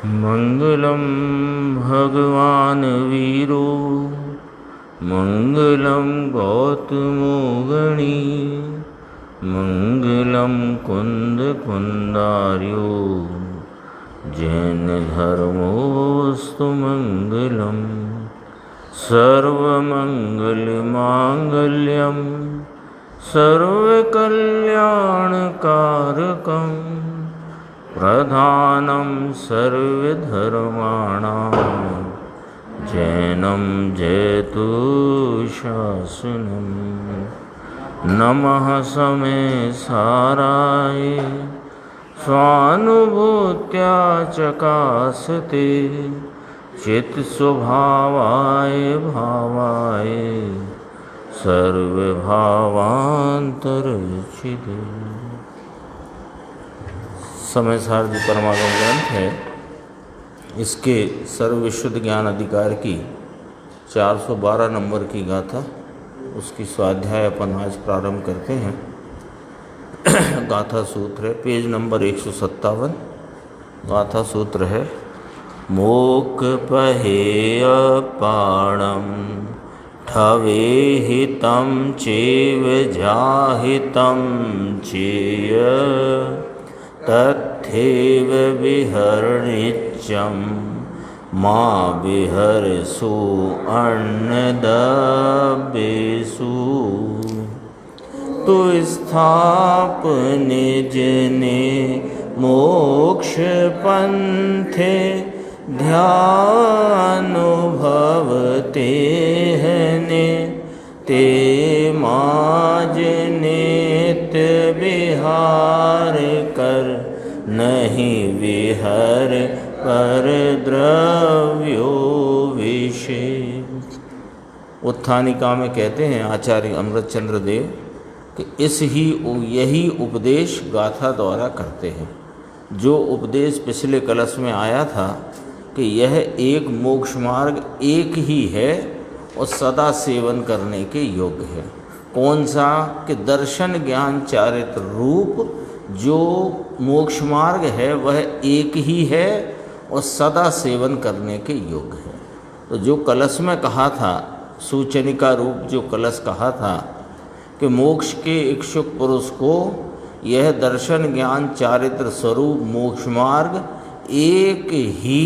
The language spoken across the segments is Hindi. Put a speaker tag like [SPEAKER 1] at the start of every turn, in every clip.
[SPEAKER 1] मंगलम भगवान वीरो मंगलम गौतमो गणी मंगलम कुंद कुंदार्यो जैन धर्मोस्तु मंगलम सर्वमंगल मांगल्यम सर्वकल्याणकारकं प्रधानं सर्वधर्माणां जैनं जयतु शासनं। नमः समे साराय स्वानुभूत्या चकासते चित्स्वभावाय भावाय सर्वभावांतरचिते। समय सारथी परमागम ग्रंथ है। इसके सर्वविशुद्ध ज्ञान अधिकार की 412 नंबर की गाथा, उसकी स्वाध्याय अपन आज प्रारंभ करते हैं। गाथा सूत्र है पेज नंबर 157। गाथा सूत्र है मोक पहेय पाणम ठवेहितं चेव जाहितं चेय तथैव विहरनित्यं मा विहरसु अन्नदब्बेषु। तु स्थापने जने मोक्ष पंथे ध्यानुभवते हने ते माज नित्य विहार कर नहीं विहर पर द्रव्यो विषय। उत्थानिका में कहते हैं आचार्य अमृतचंद्र देव कि यही उपदेश गाथा द्वारा करते हैं। जो उपदेश पिछले कलश में आया था कि यह एक मोक्ष मार्ग एक ही है और सदा सेवन करने के योग्य है। कौन सा? कि दर्शन ज्ञान चारित्र रूप जो मोक्ष मार्ग है वह एक ही है और सदा सेवन करने के योग्य है। तो जो कलश में कहा था, सूचनिका रूप जो कलश कहा था कि मोक्ष के इच्छुक पुरुष को यह दर्शन ज्ञान चारित्र स्वरूप मोक्ष मार्ग एक ही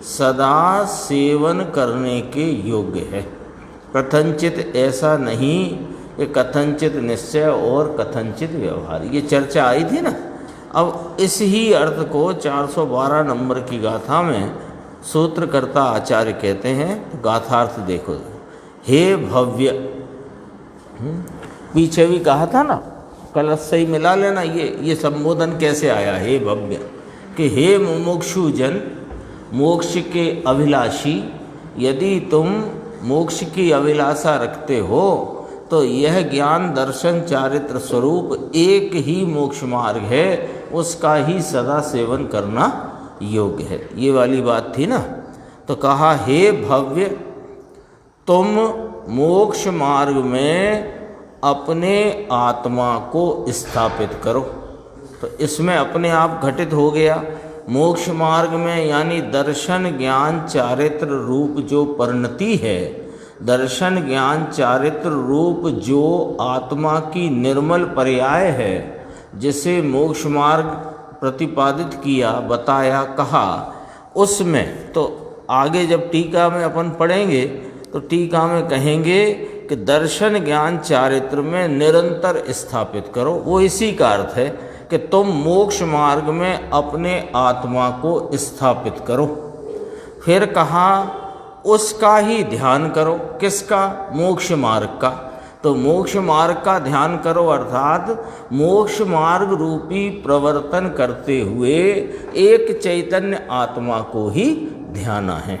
[SPEAKER 1] सदा सेवन करने के योग्य है। कथनचित ऐसा नहीं कि कथनचित निश्चय और कथनचित व्यवहार। ये चर्चा आई थी ना। अब इस ही अर्थ को 412 नंबर की गाथा में सूत्रकर्ता आचार्य कहते हैं। गाथार्थ देखो। हे भव्य, पीछे भी कहा था ना, कलश से ही मिला लेना। ये संबोधन कैसे आया? हे भव्य कि हे मुमुक्षु जन, मोक्ष के अभिलाषी, यदि तुम मोक्ष की अभिलाषा रखते हो तो यह ज्ञान दर्शन चारित्र स्वरूप एक ही मोक्ष मार्ग है, उसका ही सदा सेवन करना योग्य है। ये वाली बात थी ना। तो कहा हे भव्य, तुम मोक्ष मार्ग में अपने आत्मा को स्थापित करो। तो इसमें अपने आप घटित हो गया। मोक्ष मार्ग में यानी दर्शन ज्ञान चारित्र रूप जो परिणति है, दर्शन ज्ञान चारित्र रूप जो आत्मा की निर्मल पर्याय है, जिसे मोक्ष मार्ग प्रतिपादित किया, बताया, कहा, उसमें तो आगे जब टीका में अपन पढ़ेंगे तो टीका में कहेंगे कि दर्शन ज्ञान चारित्र में निरंतर स्थापित करो। वो इसी का अर्थ है कि तुम मोक्ष मार्ग में अपने आत्मा को स्थापित करो। फिर कहा उसका ही ध्यान करो। किसका? मोक्ष मार्ग का। तो मोक्ष मार्ग का ध्यान करो अर्थात मोक्ष मार्ग रूपी प्रवर्तन करते हुए एक चैतन्य आत्मा को ही ध्याना है।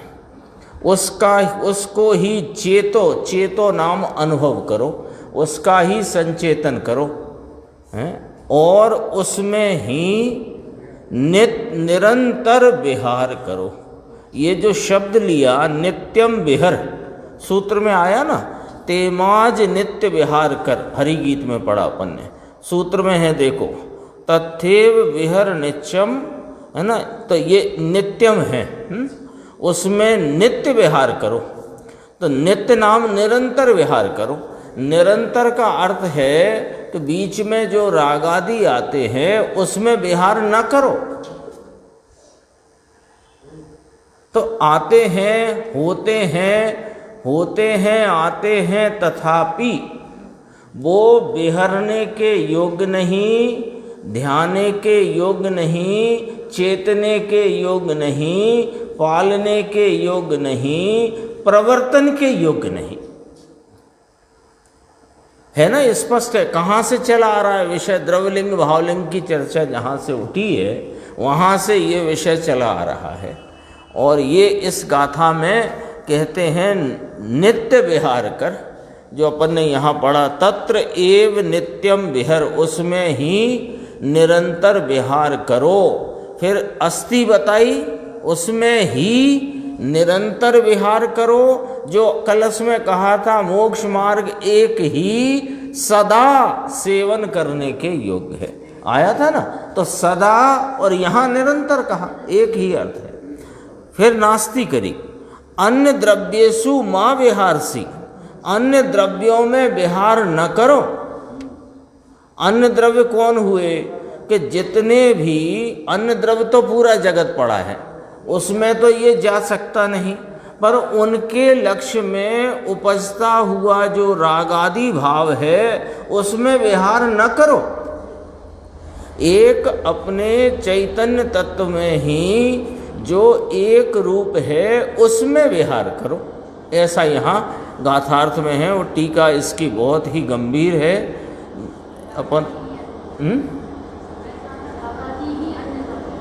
[SPEAKER 1] उसको ही चेतो नाम अनुभव करो, उसका ही संचेतन करो हैं, और उसमें ही निरंतर विहार करो। ये जो शब्द लिया नित्यम विहर, सूत्र में आया ना, तेमाज नित्य विहार कर, हरि गीत में पढ़ा अपन ने। सूत्र में है देखो, तथैव विहर नित्यम है ना। तो ये नित्यम है, उसमें नित्य विहार करो। तो नित्य नाम निरंतर विहार करो। निरंतर का अर्थ है कि बीच में जो राग आदि आते हैं उसमें विहार न करो। तो आते हैं, होते हैं, आते हैं, तथापि वो विहरने के योग्य नहीं, ध्याने के योग्य नहीं, चेतने के योग्य नहीं, पालने के योग्य नहीं, प्रवर्तन के योग्य नहीं। है ना, स्पष्ट है। कहाँ से चला आ रहा है विषय? द्रव्यलिंग भावलिंग की चर्चा जहाँ से उठी है वहाँ से ये विषय चला आ रहा है। और ये इस गाथा में कहते हैं नित्य विहार कर, जो अपन ने यहाँ पढ़ा, तत्र एव नित्यम विहर, उसमें ही निरंतर विहार करो। फिर अस्ति बताई, उसमें ही निरंतर विहार करो। जो कलश में कहा था मोक्ष मार्ग एक ही सदा सेवन करने के योग्य है, आया था ना। तो सदा और यहाँ निरंतर कहा, एक ही अर्थ है। फिर नास्ति करी, अन्य द्रव्येषु माँ विहारसी, अन्य द्रव्यों में विहार न करो। अन्य द्रव्य कौन हुए? कि जितने भी अन्य द्रव्य, तो पूरा जगत पड़ा है, उसमें तो ये जा सकता नहीं, पर उनके लक्ष्य में उपजता हुआ जो रागादि भाव है उसमें विहार न करो। एक अपने चैतन्य तत्व में ही जो एक रूप है उसमें विहार करो, ऐसा यहाँ गाथार्थ में है। वो टीका इसकी बहुत ही गंभीर है। अपन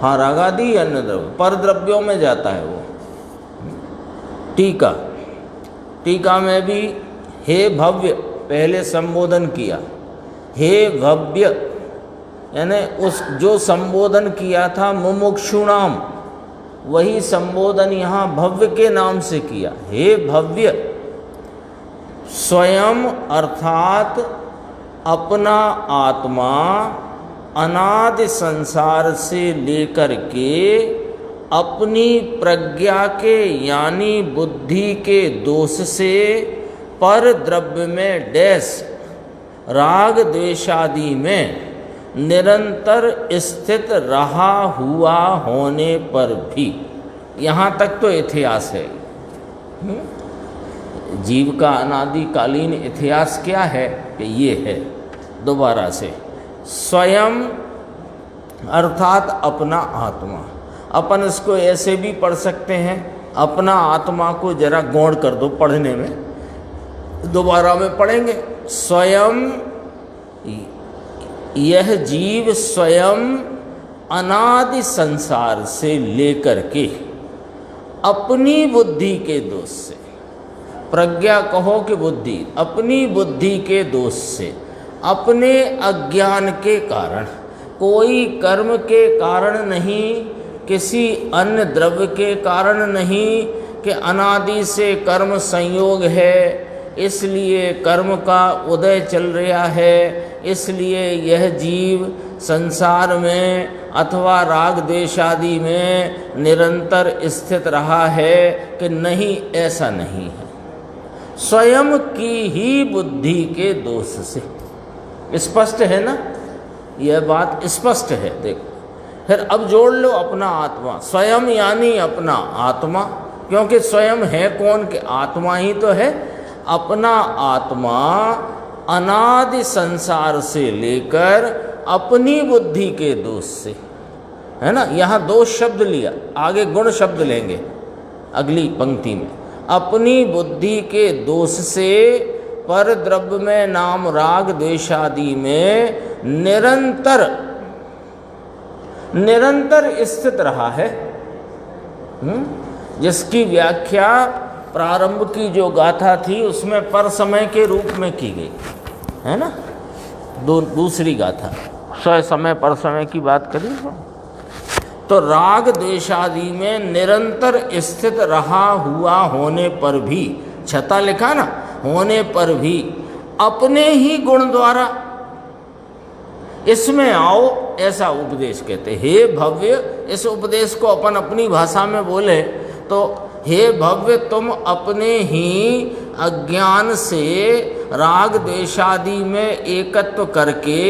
[SPEAKER 1] हाँ, रागादि अन्य द्रव्य, पर द्रव्यों में जाता है वो। टीका में भी हे भव्य पहले संबोधन किया, हे भव्य यानी उस जो संबोधन किया था मुमुक्षुणाम, वही संबोधन यहाँ भव्य के नाम से किया। हे भव्य, स्वयं अर्थात अपना आत्मा अनादि संसार से लेकर के अपनी प्रज्ञा के यानी बुद्धि के दोष से पर द्रव्य में डैश राग द्वेषादि में निरंतर स्थित रहा हुआ होने पर भी, यहाँ तक तो इतिहास है। जीव का अनादिकालीन इतिहास क्या है? कि ये है। दोबारा से, स्वयं अर्थात अपना आत्मा। अपन इसको ऐसे भी पढ़ सकते हैं, अपना आत्मा को जरा गौण कर दो पढ़ने में, दोबारा में पढ़ेंगे। स्वयं, यह जीव स्वयं अनादि संसार से लेकर के अपनी बुद्धि के दोष से, प्रज्ञा कहो कि बुद्धि, अपनी बुद्धि के दोष से, अपने अज्ञान के कारण, कोई कर्म के कारण नहीं, किसी अन्य द्रव्य के कारण नहीं, कि अनादि से कर्म संयोग है इसलिए कर्म का उदय चल रहा है, इसलिए यह जीव संसार में अथवा राग द्वेष आदि में निरंतर स्थित रहा है, कि नहीं, ऐसा नहीं है। स्वयं की ही बुद्धि के दोष से। स्पष्ट है ना, यह बात स्पष्ट है। देखो फिर अब जोड़ लो अपना आत्मा, स्वयं यानी अपना आत्मा, क्योंकि स्वयं है कौन? के आत्मा ही तो है। अपना आत्मा अनादि संसार से लेकर अपनी बुद्धि के दोष से, है ना। यहाँ दोष शब्द लिया, आगे गुण शब्द लेंगे अगली पंक्ति में। अपनी बुद्धि के दोष से पर द्रव्य में नाम राग द्वेषादि में निरंतर स्थित रहा है। जिसकी व्याख्या प्रारंभ की जो गाथा थी उसमें पर समय के रूप में की गई है ना। दूसरी गाथा समय पर समय की बात करें तो राग द्वेषादि में निरंतर स्थित रहा हुआ होने पर भी, छता लिखा ना, होने पर भी अपने ही गुण द्वारा, इसमें आओ, ऐसा उपदेश कहते। हे भव्य, इस उपदेश को अपन अपनी भाषा में बोले तो हे भव्य, तुम अपने ही अज्ञान से राग द्वेषादि में एकत्व करके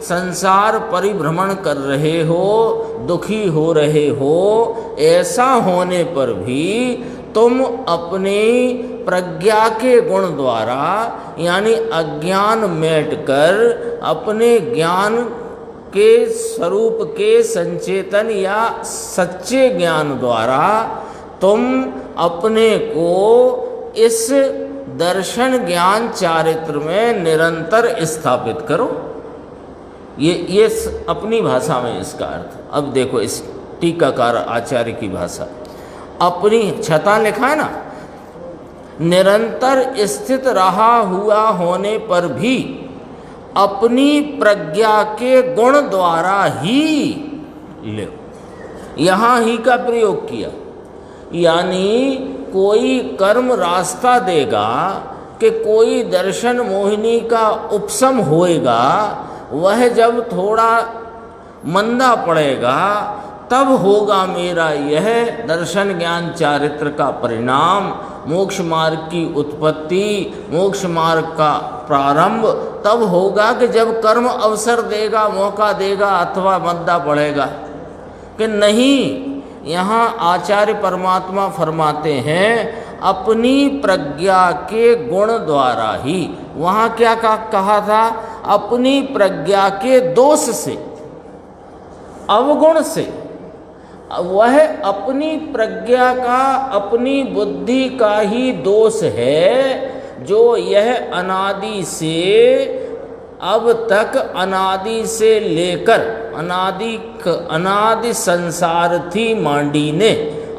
[SPEAKER 1] संसार परिभ्रमण कर रहे हो, दुखी हो रहे हो। ऐसा होने पर भी तुम अपने प्रज्ञा के गुण द्वारा यानी अज्ञान मेट कर अपने ज्ञान के स्वरूप के संचेतन या सच्चे ज्ञान द्वारा तुम अपने को इस दर्शन ज्ञान चारित्र में निरंतर स्थापित करो। ये अपनी भाषा में इसका अर्थ। अब देखो इस टीकाकार आचार्य की भाषा, अपनी छता लिखा है ना, निरंतर स्थित रहा हुआ होने पर भी अपनी प्रज्ञा के गुण द्वारा ही ले, यहाँ ही का प्रयोग किया। यानी कोई कर्म रास्ता देगा कि कोई दर्शन मोहिनी का उपशम होएगा, वह जब थोड़ा मंदा पड़ेगा तब होगा मेरा यह दर्शन ज्ञान चारित्र का परिणाम, मोक्ष मार्ग की उत्पत्ति, मोक्ष मार्ग का प्रारंभ तब होगा कि जब कर्म अवसर देगा, मौका देगा अथवा मंदा पड़ेगा। कि नहीं, यहाँ आचार्य परमात्मा फरमाते हैं अपनी प्रज्ञा के गुण द्वारा ही। वहाँ क्या कहा था? अपनी प्रज्ञा के दोष से, अवगुण से। वह अपनी प्रज्ञा का, अपनी बुद्धि का ही दोष है जो यह अनादि से अब तक, अनादि से लेकर अनादि संसार थी मांडी ने,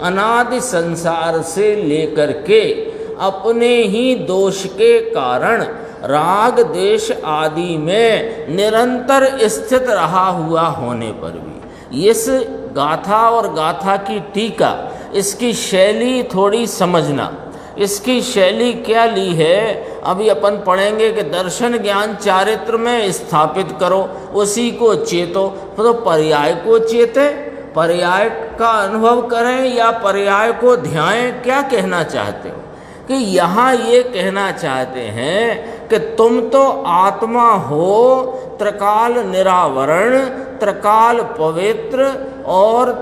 [SPEAKER 1] अनादि संसार से लेकर के अपने ही दोष के कारण राग द्वेष आदि में निरंतर स्थित रहा हुआ होने पर भी। इस गाथा और गाथा की टीका, इसकी शैली थोड़ी समझना। इसकी शैली क्या ली है अभी अपन पढ़ेंगे कि दर्शन ज्ञान चारित्र में स्थापित करो, उसी को चेतो। तो पर्याय को चेते, पर्याय का अनुभव करें या पर्याय को ध्याएं, क्या कहना चाहते हो? कि यहाँ ये कहना चाहते हैं कि तुम तो आत्मा हो, त्रिकाल निरावरण, त्रिकाल पवित्र और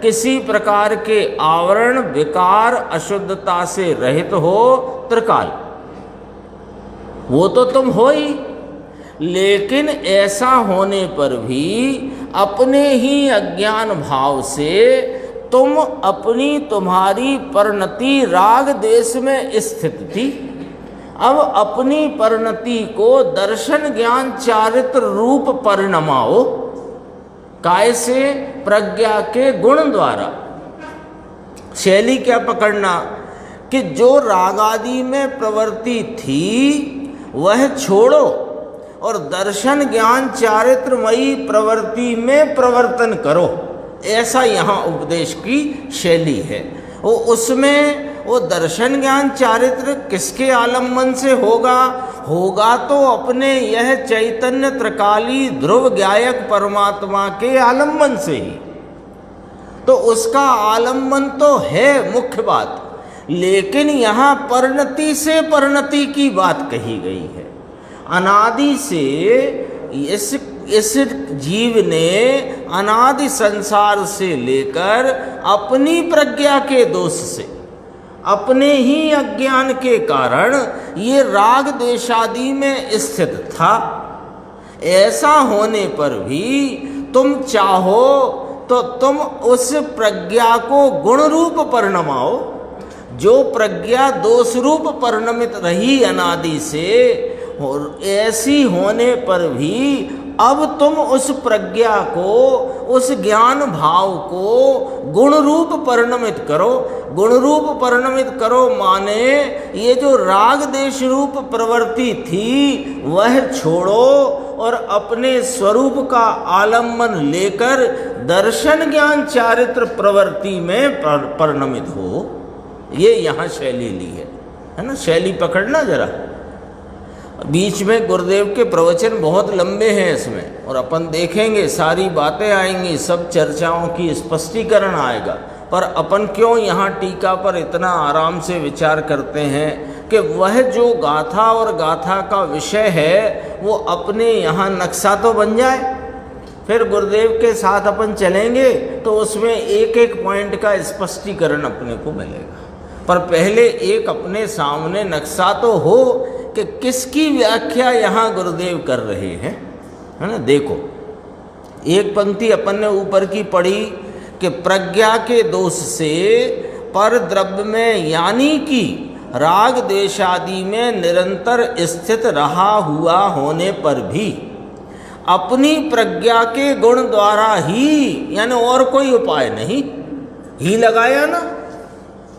[SPEAKER 1] किसी प्रकार के आवरण विकार अशुद्धता से रहित हो, त्रिकाल वो तो तुम हो ही। लेकिन ऐसा होने पर भी अपने ही अज्ञान भाव से तुम अपनी, तुम्हारी परिणति राग देश में स्थित थी। अब अपनी परिणति को दर्शन ज्ञान चारित्र रूप परिणमाओ। कैसे? प्रज्ञा के गुण द्वारा। शैली क्या पकड़ना कि जो राग आदि में प्रवृत्ति थी वह छोड़ो और दर्शन ज्ञान चारित्रमयी प्रवृत्ति में प्रवर्तन करो। ऐसा यहाँ उपदेश की शैली है। वो उसमें वो दर्शन ज्ञान चारित्र किसके आलम्बन से होगा? होगा तो अपने यह चैतन्य त्रिकाली ध्रुव ज्ञायक परमात्मा के आलम्बन से ही। तो उसका आलम्बन तो है मुख्य बात, लेकिन यहाँ परिणति से परिणति की बात कही गई है। अनादि से इस जीव ने अनादि संसार से लेकर अपनी प्रज्ञा के दोष से, अपने ही अज्ञान के कारण ये राग द्वेषादि में स्थित था। ऐसा होने पर भी तुम चाहो तो तुम उस प्रज्ञा को गुण रूप परिणमाओ। जो प्रज्ञा दोष रूप परिणमित रही अनादि से, और ऐसी होने पर भी अब तुम उस प्रज्ञा को, उस ज्ञान भाव को गुण रूप परिणमित करो। गुण रूप परिणमित करो माने ये जो राग देश रूप प्रवृत्ति थी वह छोड़ो और अपने स्वरूप का आलम्बन लेकर दर्शन ज्ञान चारित्र प्रवृत्ति में परिणमित हो। ये यहाँ शैली ली है ना? शैली पकड़ना जरा। बीच में गुरुदेव के प्रवचन बहुत लंबे हैं इसमें, और अपन देखेंगे सारी बातें आएंगी, सब चर्चाओं की स्पष्टीकरण आएगा। पर अपन क्यों यहाँ टीका पर इतना आराम से विचार करते हैं कि वह जो गाथा और गाथा का विषय है वो अपने यहाँ नक्शा तो बन जाए। फिर गुरुदेव के साथ अपन चलेंगे तो उसमें एक एक पॉइंट का स्पष्टीकरण अपने को मिलेगा। पर पहले एक अपने सामने नक्शा तो हो कि किसकी व्याख्या यहाँ गुरुदेव कर रहे हैं, है ना। देखो, एक पंक्ति अपन ने ऊपर की पढ़ी कि प्रज्ञा के दोष से पर द्रव्य में यानी कि राग द्वेष आदि में निरंतर स्थित रहा हुआ होने पर भी अपनी प्रज्ञा के गुण द्वारा ही, यानी और कोई उपाय नहीं, ही लगाया ना,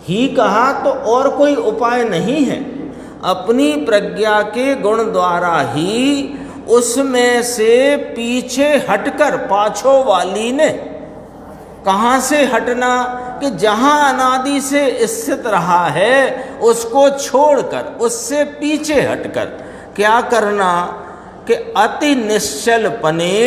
[SPEAKER 1] ही कहा तो और कोई उपाय नहीं है, अपनी प्रज्ञा के गुण द्वारा ही उसमें से पीछे हटकर, पाछो वाली ने कहाँ से हटना कि जहाँ अनादि से स्थित रहा है उसको छोड़कर, उससे पीछे हटकर क्या करना कि अति निश्चल पने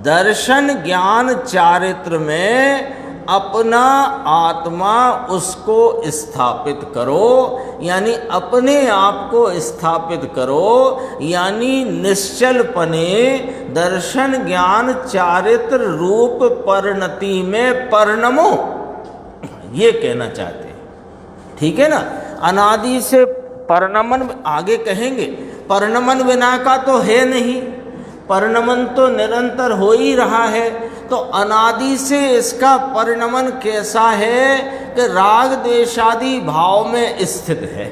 [SPEAKER 1] दर्शन ज्ञान चारित्र में अपना आत्मा उसको स्थापित करो, यानी अपने आप को स्थापित करो, यानी निश्चल पने दर्शन ज्ञान चारित्र रूप परिणति में परिणमो, ये कहना चाहते हैं। ठीक है ना। अनादि से परिणमन आगे कहेंगे, परिणमन बिना का तो है नहीं, परिणमन तो निरंतर हो ही रहा है। तो अनादि से इसका परिणमन कैसा है कि राग द्वेषादि भाव में स्थित है,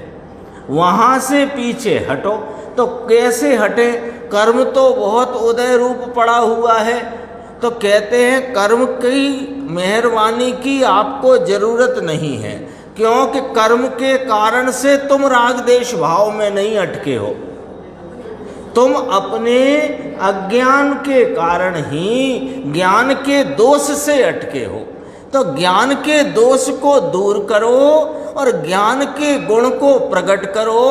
[SPEAKER 1] वहाँ से पीछे हटो। तो कैसे हटे? कर्म तो बहुत उदय रूप पड़ा हुआ है, तो कहते हैं कर्म की मेहरबानी की आपको जरूरत नहीं है, क्योंकि कर्म के कारण से तुम राग द्वेष भाव में नहीं अटके हो, तुम अपने अज्ञान के कारण ही ज्ञान के दोष से अटके हो। तो ज्ञान के दोष को दूर करो और ज्ञान के गुण को प्रकट करो,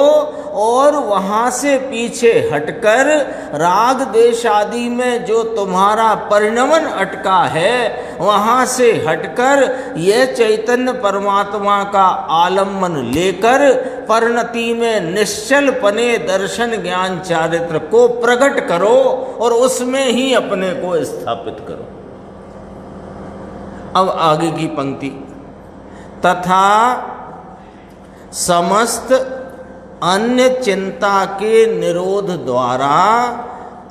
[SPEAKER 1] और वहाँ से पीछे हटकर राग द्वेष आदि में जो तुम्हारा परिणमन अटका है वहाँ से हटकर यह चैतन्य परमात्मा का आलम्बन लेकर परिणति में निश्चल पने दर्शन ज्ञान चारित्र को प्रकट करो और उसमें ही अपने को स्थापित करो। अब आगे की पंक्ति, तथा समस्त अन्य चिंता के निरोध द्वारा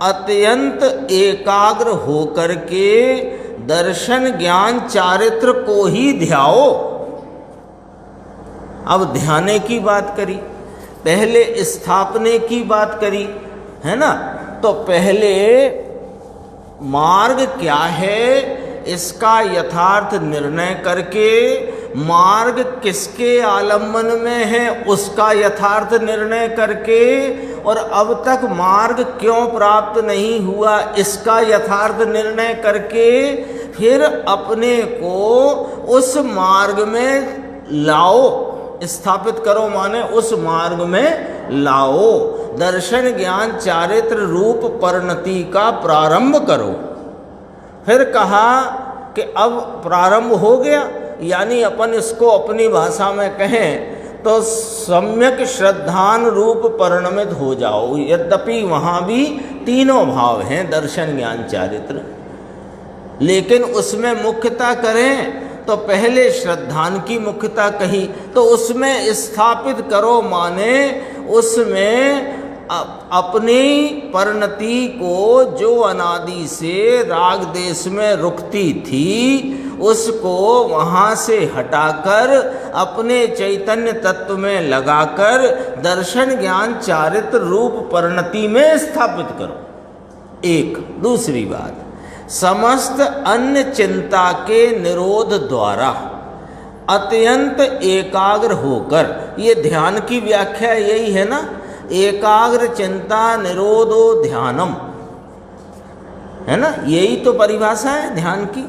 [SPEAKER 1] अत्यंत एकाग्र होकर के दर्शन ज्ञान चारित्र को ही ध्याओ। अब ध्याने की बात करी, पहले स्थापने की बात करी, है ना। तो पहले मार्ग क्या है इसका यथार्थ निर्णय करके, मार्ग किसके आलम्बन में है उसका यथार्थ निर्णय करके, और अब तक मार्ग क्यों प्राप्त नहीं हुआ इसका यथार्थ निर्णय करके, फिर अपने को उस मार्ग में लाओ, स्थापित करो, माने उस मार्ग में लाओ, दर्शन ज्ञान चारित्र रूप परिणति का प्रारंभ करो। फिर कहा कि अब प्रारंभ हो गया, यानी अपन इसको अपनी भाषा में कहें तो सम्यक श्रद्धान रूप परिणमित हो जाओ। यद्यपि वहाँ भी तीनों भाव हैं दर्शन ज्ञान चारित्र, लेकिन उसमें मुख्यता करें तो पहले श्रद्धान की मुख्यता कही, तो उसमें स्थापित करो, माने उसमें अपनी परिणति को जो अनादि से राग देश में रुकती थी उसको वहाँ से हटाकर अपने चैतन्य तत्व में लगाकर दर्शन ज्ञान चारित्र रूप परिणति में स्थापित करो। एक दूसरी बात, समस्त अन्य चिंता के निरोध द्वारा अत्यंत एकाग्र होकर, ये ध्यान की व्याख्या यही है ना, एकाग्र चिंता निरोधो ध्यानम, है ना, यही तो परिभाषा है ध्यान की।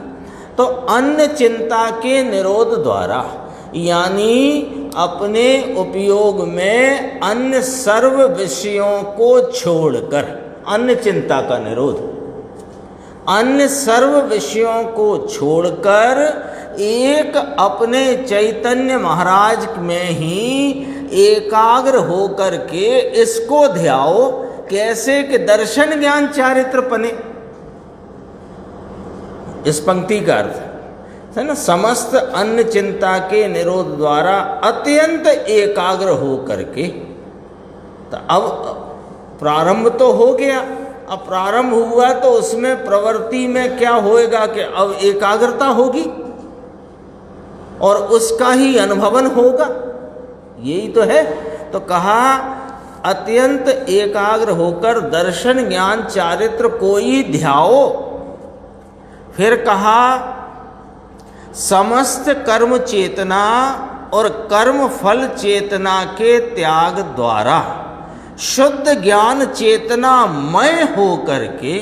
[SPEAKER 1] तो अन्य चिंता के निरोध द्वारा, यानी अपने उपयोग में अन्य सर्व विषयों को छोड़कर, अन्य चिंता का निरोध, अन्य सर्व विषयों को छोड़कर एक अपने चैतन्य महाराज में ही एकाग्र होकर के इसको ध्याओ। कैसे कि दर्शन ज्ञान चारित्र पने। इस पंक्ति का अर्थ है ना, समस्त अन्य चिंता के निरोध द्वारा अत्यंत एकाग्र हो करके। तो अब प्रारंभ तो हो गया, अब प्रारंभ हुआ तो उसमें प्रवृत्ति में क्या होएगा कि अब एकाग्रता होगी और उसका ही अनुभवन होगा, यही तो है। तो कहा अत्यंत एकाग्र होकर दर्शन ज्ञान चारित्र को ही ध्याओ। फिर कहा समस्त कर्म चेतना और कर्म फल चेतना के त्याग द्वारा शुद्ध ज्ञान चेतनामय हो करके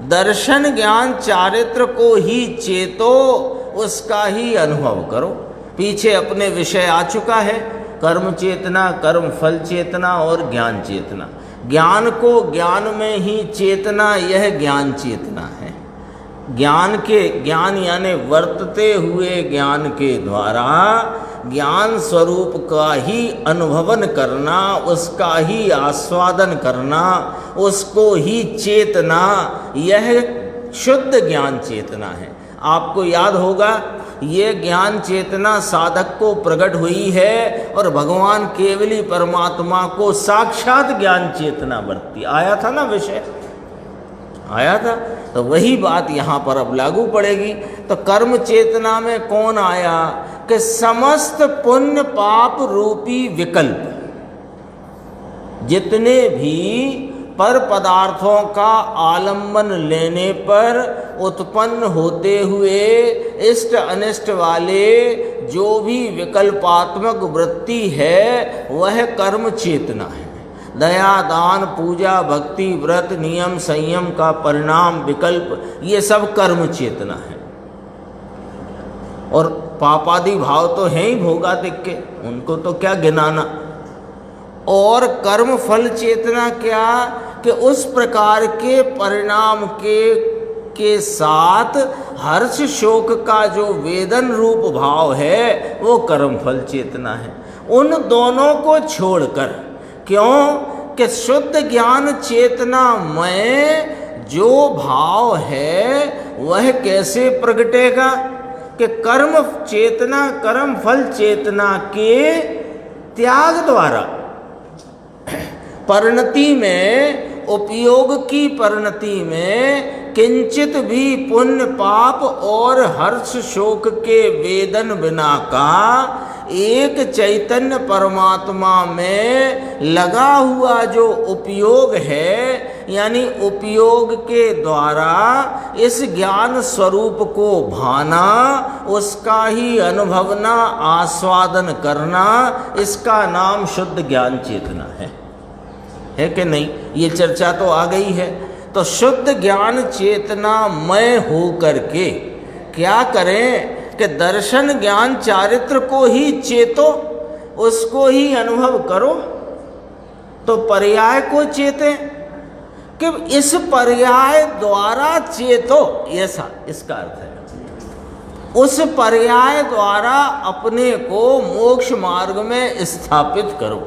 [SPEAKER 1] दर्शन ज्ञान चारित्र को ही चेतो, उसका ही अनुभव करो। पीछे अपने विषय आ चुका है, कर्म चेतना, कर्म फल चेतना और ज्ञान चेतना। ज्ञान को ज्ञान में ही चेतना, यह ज्ञान चेतना है। ज्ञान के, ज्ञान यानी वर्तते हुए ज्ञान के द्वारा ज्ञान स्वरूप का ही अनुभवन करना, उसका ही आस्वादन करना, उसको ही चेतना, यह शुद्ध ज्ञान चेतना है। आपको याद होगा ये ज्ञान चेतना साधक को प्रकट हुई है और भगवान केवली परमात्मा को साक्षात ज्ञान चेतना वर्ती। आया था ना विषय, आया था। तो वही बात यहाँ पर अब लागू पड़ेगी। तो कर्म चेतना में कौन आया कि समस्त पुण्य पाप रूपी विकल्प, जितने भी पर पदार्थों का आलंबन लेने पर उत्पन्न होते हुए इष्ट अनिष्ट वाले जो भी विकल्पात्मक वृत्ति है वह कर्म चेतना है। दया, दान, पूजा, भक्ति, व्रत, नियम, संयम का परिणाम, विकल्प, ये सब कर्म चेतना है। और पापादि भाव तो हैं ही भोगादिक के, उनको तो क्या गिनाना। और कर्म फल चेतना क्या कि उस प्रकार के परिणाम के साथ हर्ष शोक का जो वेदन रूप भाव है वो कर्म फल चेतना है। उन दोनों को छोड़कर, क्यों कि शुद्ध ज्ञान चेतना में जो भाव है वह कैसे प्रगटेगा कि कर्म चेतना, कर्म फल चेतना के त्याग द्वारा परिणति में, उपयोग की परिणति में किंचित भी पुण्य पाप और हर्ष शोक के वेदन बिना का एक चैतन्य परमात्मा में लगा हुआ जो उपयोग है, यानी उपयोग के द्वारा इस ज्ञान स्वरूप को भाना, उसका ही अनुभवना, आस्वादन करना, इसका नाम शुद्ध ज्ञान चेतना है कि नहीं? ये चर्चा तो आ गई है। तो शुद्ध ज्ञान चेतनामय हो करके क्या करें कि दर्शन ज्ञान चारित्र को ही चेतो, उसको ही अनुभव करो। तो पर्याय को चेते कि इस पर्याय द्वारा चेतो, ऐसा इसका अर्थ है। उस पर्याय द्वारा अपने को मोक्ष मार्ग में स्थापित करो।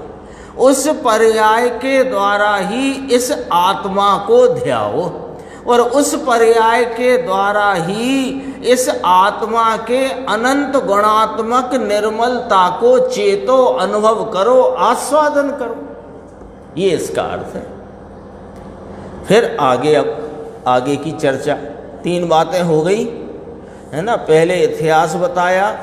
[SPEAKER 1] उस पर्याय के द्वारा ही इस आत्मा को ध्याओ और उस पर्याय के द्वारा ही इस आत्मा के अनंत गुणात्मक निर्मलता को चेतो, अनुभव करो, आस्वादन करो। ये इसका अर्थ है। फिर आगे, अब आगे की चर्चा, 3 बातें हो गई है ना। पहले इतिहास बताया,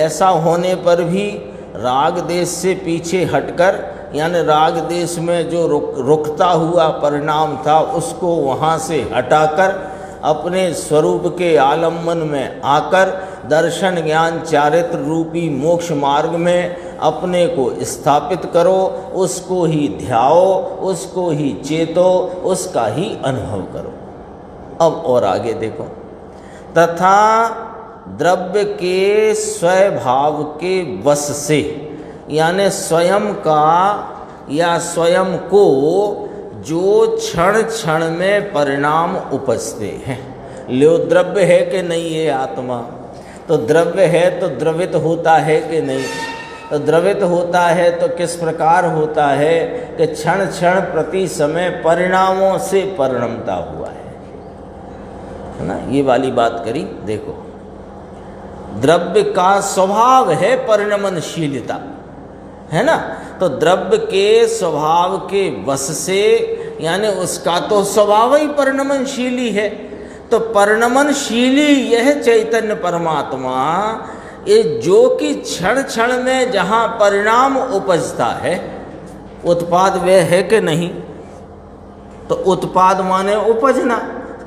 [SPEAKER 1] ऐसा होने पर भी राग देश से पीछे हटकर, यानी राग देश में जो रुकता हुआ परिणाम था उसको वहाँ से हटाकर अपने स्वरूप के आलम्बन में आकर दर्शन ज्ञान चारित्र रूपी मोक्ष मार्ग में अपने को स्थापित करो, उसको ही ध्याओ, उसको ही चेतो, उसका ही अनुभव करो। अब और आगे देखो, तथा द्रव्य के स्वभाव के वश से यानी स्वयं का या स्वयं को जो क्षण क्षण में परिणाम उपजते हैं। लो द्रव्य है कि नहीं ये आत्मा, तो द्रव्य है तो द्रवित होता है कि नहीं, तो द्रवित होता है तो किस प्रकार होता है कि क्षण क्षण प्रति समय परिणामों से परिणमता हुआ है ना। ये वाली बात करी। देखो द्रव्य का स्वभाव है परिणमनशीलता, है ना। तो द्रव्य के स्वभाव के वश से यानी उसका तो स्वभाव ही परिणमनशीली है, तो परिणमनशीली यह चैतन्य परमात्मा ये जो कि क्षण क्षण में जहाँ परिणाम उपजता है, उत्पाद वह है कि नहीं। तो उत्पाद माने उपजना,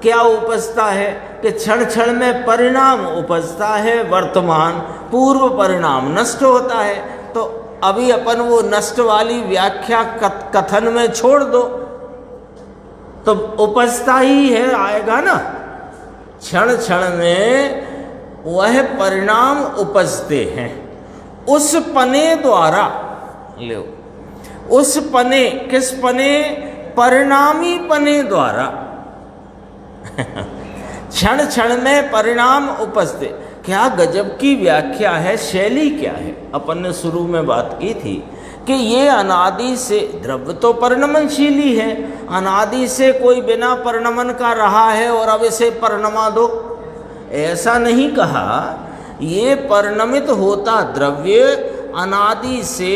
[SPEAKER 1] क्या उपजता है कि क्षण क्षण में परिणाम उपजता है, वर्तमान पूर्व परिणाम नष्ट होता है। तो अभी अपन वो नष्ट वाली व्याख्या कथन में छोड़ दो, तो उपजता ही है आएगा ना। क्षण क्षण में वह परिणाम उपजते हैं उस पने द्वारा। लो उस पने, किस पने? परिणामी पने द्वारा। क्षण क्षण में परिणाम उपजते। क्या गजब की व्याख्या है, शैली क्या है। अपन ने शुरू में बात की थी कि ये अनादि से, द्रव्य तो परिणमनशीली है, अनादि से कोई बिना परिणमन का रहा है और अब इसे परिणमा दो, ऐसा नहीं कहा। ये परिणमित होता द्रव्य अनादि से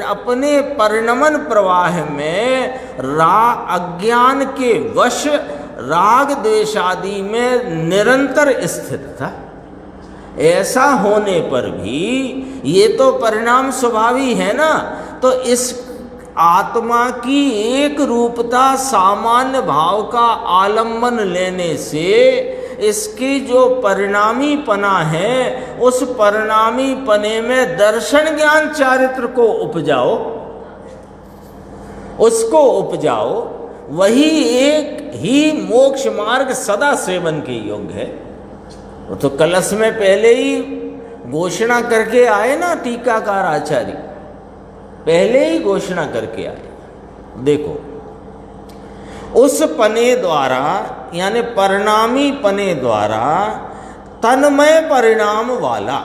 [SPEAKER 1] अपने परिणमन प्रवाह में अज्ञान के वश राग द्वेषादि में निरंतर स्थित था। ऐसा होने पर भी ये तो परिणाम स्वभावी है ना। तो इस आत्मा की एक रूपता सामान्य भाव का आलंबन लेने से इसकी जो परिणामी पना है उस परिणामी पने में दर्शन ज्ञान चारित्र को उपजाओ, उसको उपजाओ। वही एक ही मोक्ष मार्ग सदा सेवन के योग्य है। वो तो कलश में पहले ही घोषणा करके आए ना, टीकाकार आचार्य पहले ही घोषणा करके आए। देखो उस पने द्वारा यानी परिणामी पने द्वारा तन्मय परिणाम वाला।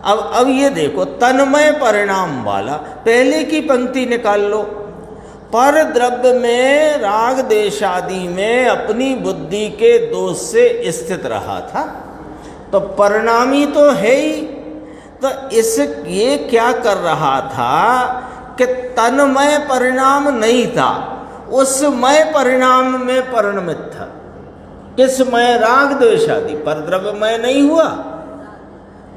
[SPEAKER 1] अब ये देखो तन्मय परिणाम वाला, पहले की पंक्ति निकाल लो। पर द्रव्य में राग देशादि में अपनी बुद्धि के दोष से स्थित रहा था, तो परिणामी तो है ही। तो ये क्या कर रहा था कि तन्मय परिणाम नहीं था, उसमय परिणाम में परिणमित था। किसमय? राग द्वेषादि। पर द्रव्यमय नहीं हुआ,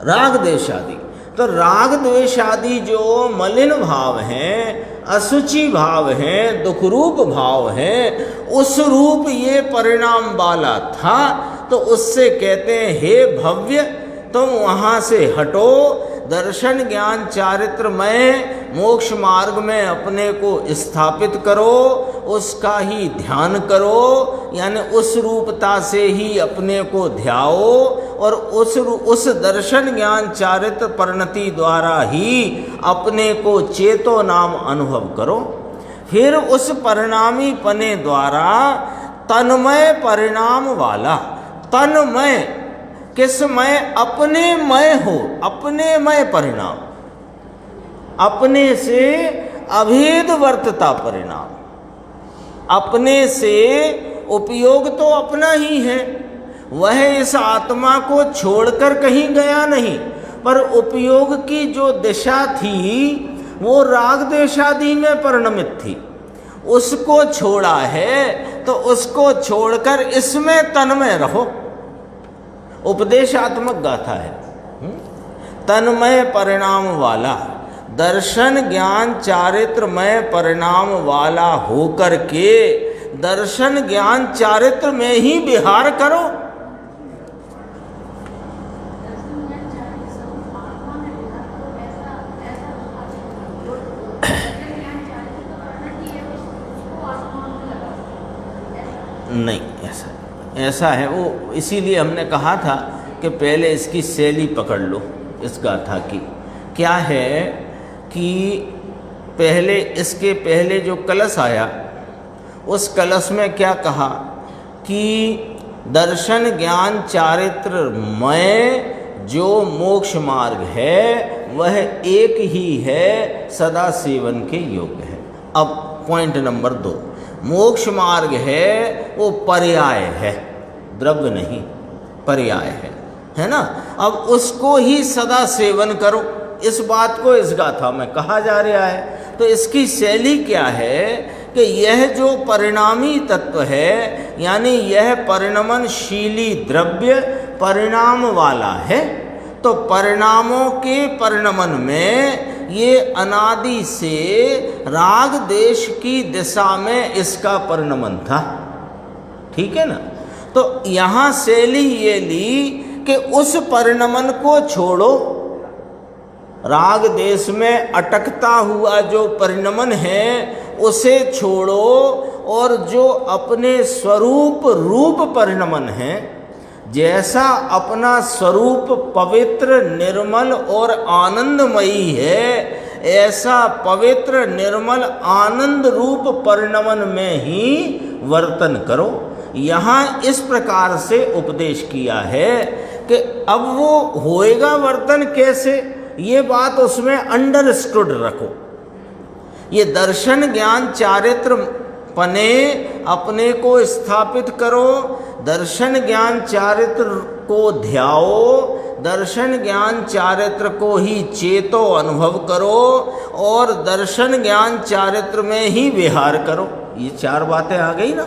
[SPEAKER 1] राग द्वेषादि। तो राग द्वेषादि जो मलिन भाव हैं, असुचि भाव हैं, दुख रूप भाव हैं, उस रूप ये परिणाम वाला था। तो उससे कहते हैं हे भव्य, तुम वहाँ से हटो, दर्शन ज्ञान चारित्रमय मोक्ष मार्ग में अपने को स्थापित करो, उसका ही ध्यान करो, यानी उस रूपता से ही अपने को ध्याओ और उस दर्शन ज्ञान चारित्र परिणति द्वारा ही अपने को चेतो नाम अनुभव करो। फिर उस परिणामी पने द्वारा तन्मय परिणाम वाला, तन्मय किसमय? अपने मय हो, अपने मय परिणाम, अपने से अभेद वर्तता परिणाम। अपने से उपयोग तो अपना ही है, वह इस आत्मा को छोड़कर कहीं गया नहीं, पर उपयोग की जो दिशा थी वो राग द्वेषादि में परिणमित थी, उसको छोड़ा है। तो उसको छोड़कर इसमें तन्मय रहो। उपदेशात्मक गाथा है। तन्मय परिणाम वाला, दर्शन ज्ञान चारित्रमय परिणाम वाला होकर के दर्शन ज्ञान चारित्र में ही विहार करो। नहीं, ऐसा है वो। इसीलिए हमने कहा था कि पहले इसकी शैली पकड़ लो इस गाथा की। क्या है कि पहले, इसके पहले जो कलश आया उस कलश में क्या कहा कि दर्शन ज्ञान चारित्र मय जो मोक्ष मार्ग है वह एक ही है, सदा सेवन के योग्य है। अब पॉइंट नंबर 2, मोक्ष मार्ग है वो पर्याय है, द्रव्य नहीं, पर्याय है ना। अब उसको ही सदा सेवन करो, इस बात को इस गाथा में कहा जा रहा है। तो इसकी शैली क्या है कि यह जो परिणामी तत्व है, यानी यह परिणमनशीली द्रव्य परिणाम वाला है, तो परिणामों के परिणमन में ये अनादि से राग देश की दिशा में इसका परिणमन था, ठीक है ना। तो यहाँ शैली ये ली कि उस परिणमन को छोड़ो, राग देश में अटकता हुआ जो परिणमन है उसे छोड़ो, और जो अपने स्वरूप रूप परिणमन है, जैसा अपना स्वरूप पवित्र निर्मल और आनंदमयी है, ऐसा पवित्र निर्मल आनंद रूप परिणमन में ही वर्तन करो। यहाँ इस प्रकार से उपदेश किया है कि अब वो होएगा वर्तन कैसे, ये बात उसमें अंडरस्टूड रखो। ये दर्शन ज्ञान चारित्र पने अपने को स्थापित करो, दर्शन ज्ञान चारित्र को ध्याओ, दर्शन ज्ञान चारित्र को ही चेतो अनुभव करो, और दर्शन ज्ञान चारित्र में ही विहार करो। ये 4 बातें आ गई ना,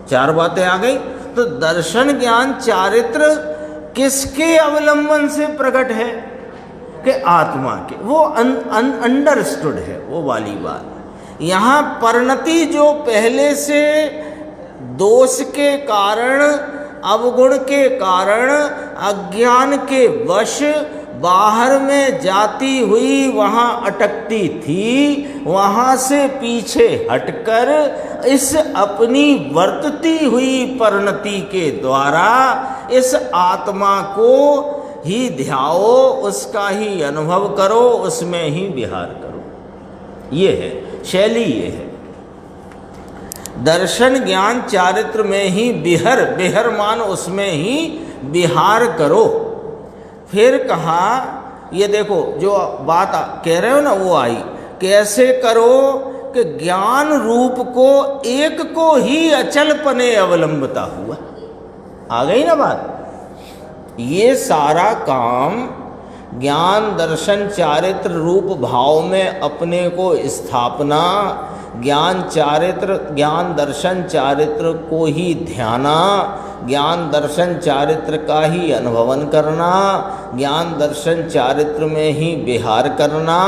[SPEAKER 1] 4 बातें आ गई। तो दर्शन ज्ञान चारित्र किसके अवलंबन से प्रकट है कि आत्मा के, वो अंडरस्टूड है वो वाली बात। यहाँ परिणति जो पहले से दोष के कारण, अवगुण के कारण, अज्ञान के वश बाहर में जाती हुई वहाँ अटकती थी, वहाँ से पीछे हटकर इस अपनी वर्तती हुई परिणति के द्वारा इस आत्मा को ही ध्याओ, उसका ही अनुभव करो, उसमें ही विहार करो। ये है शैली, ये है दर्शन ज्ञान चारित्र में ही विहर मान उसमें ही विहार करो। फिर कहा, ये देखो जो बात कह रहे हो ना वो आई, कैसे करो कि ज्ञान रूप को एक को ही अचल पने अवलंबता हुआ। आ गई ना बात। ये सारा काम ज्ञान दर्शन चारित्र रूप भाव में अपने को स्थापना, ज्ञान चारित्र ज्ञान दर्शन चारित्र को ही ध्याना, ज्ञान दर्शन चारित्र का ही अनुभवन करना, ज्ञान दर्शन चारित्र में ही विहार करना,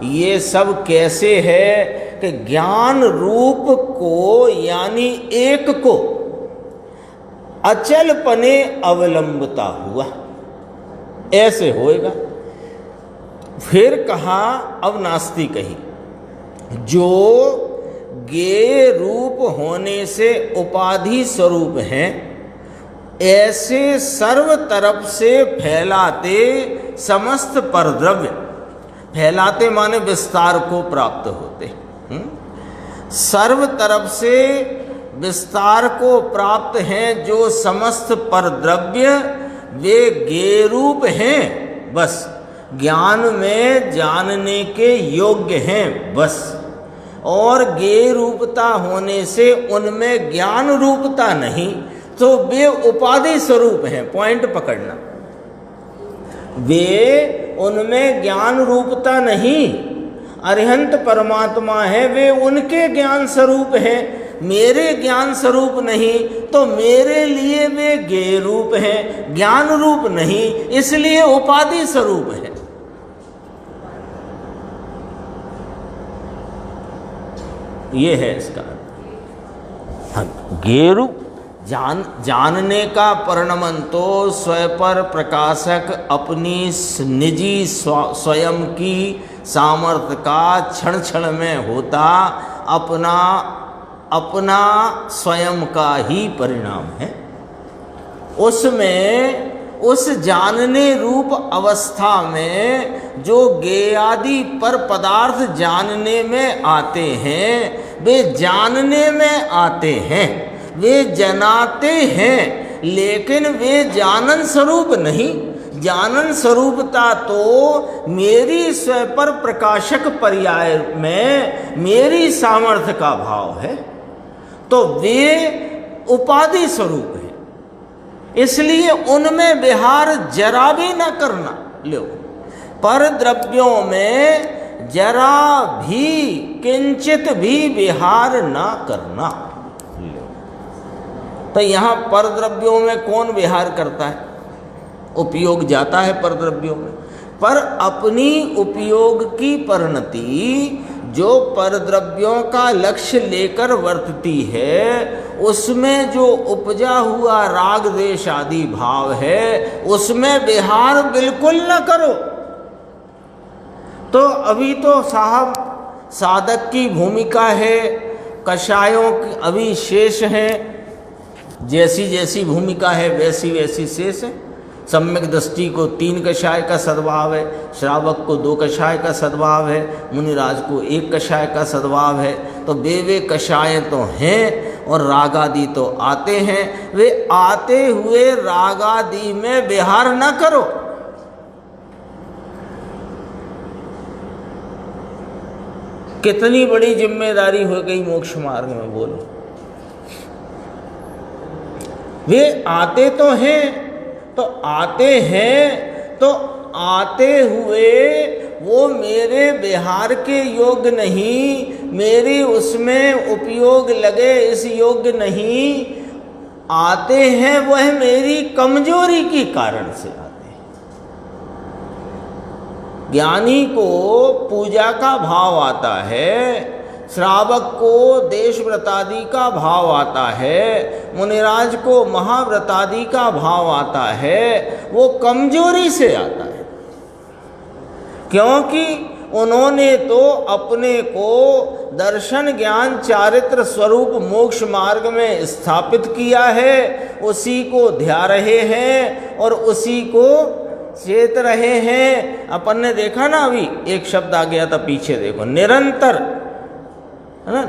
[SPEAKER 1] ये सब कैसे है कि ज्ञान रूप को यानी एक को अचल पने अवलंबता हुआ, ऐसे होएगा। फिर कहा, अब नास्ति कही, जो ज्ञेय रूप होने से उपाधि स्वरूप हैं, ऐसे सर्व तरफ से फैलाते समस्त परद्रव्य, फैलाते माने विस्तार को प्राप्त होते, सर्व तरफ से विस्तार को प्राप्त हैं जो समस्त परद्रव्य, वे ज्ञेय रूप हैं, बस ज्ञान में जानने के योग्य हैं बस। और ज्ञेय रूपता होने से उनमें ज्ञान रूपता नहीं, तो वे उपाधि स्वरूप हैं। पॉइंट पकड़ना, वे उनमें ज्ञान रूपता नहीं, अरिहंत परमात्मा है, वे उनके ज्ञान स्वरूप हैं, मेरे ज्ञान स्वरूप नहीं, तो मेरे लिए वे ज्ञेय रूप हैं, ज्ञान रूप नहीं, इसलिए उपाधि स्वरूप है। ये है इसका ज्ञेय रूप। जानने का परिणमन तो स्वपर प्रकाशक अपनी निजी स्वयं की सामर्थ्य का क्षण क्षण में होता अपना स्वयं का ही परिणाम है। उसमें उस जानने रूप अवस्था में जो ज्ञेयादि पर पदार्थ जानने में आते हैं, वे जानने में आते हैं, वे जनाते हैं, लेकिन वे जानन स्वरूप नहीं। जानन स्वरूपता तो मेरी स्वपर प्रकाशक पर्याय में मेरी सामर्थ्य का भाव है, तो वे उपाधि स्वरूप है, इसलिए उनमें विहार जरा भी न करना। लो, पर द्रव्यों में जरा भी किंचित भी विहार न करना। लो, तो यहाँ पर द्रव्यों में कौन विहार करता है? उपयोग जाता है पर द्रव्यों में, पर अपनी उपयोग की परिणति जो परद्रव्यों का लक्ष्य लेकर वर्तती है, उसमें जो उपजा हुआ राग द्वेष आदि भाव है, उसमें विहार बिल्कुल न करो। तो अभी तो साहब साधक की भूमिका है, कषायों की अभी शेष है, जैसी जैसी भूमिका है वैसी वैसी शेष है। सम्यक दृष्टि को 3 कषाय का सद्भाव है, श्रावक को 2 कषाय का सद्भाव है, मुनिराज को 1 कषाय का सद्भाव है। तो वे कषाय तो हैं और रागादि तो आते हैं, वे आते हुए रागादि में विहार न करो। कितनी बड़ी जिम्मेदारी हो गई मोक्ष मार्ग में, बोलो। वे आते तो हैं, तो आते हैं, तो आते हुए वो मेरे विहार के योग्य नहीं, मेरी उसमें उपयोग लगे इस योग्य नहीं। आते हैं वह मेरी कमजोरी के कारण से आते हैं। ज्ञानी को पूजा का भाव आता है, श्रावक को देश व्रतादि का भाव आता है, मुनिराज को महाव्रतादि का भाव आता है। वो कमजोरी से आता है, क्योंकि उन्होंने तो अपने को दर्शन ज्ञान चारित्र स्वरूप मोक्ष मार्ग में स्थापित किया है, उसी को ध्या रहे हैं और उसी को चेत रहे हैं। अपन ने देखा ना, अभी एक शब्द आ गया था पीछे, देखो, निरंतर, है ना।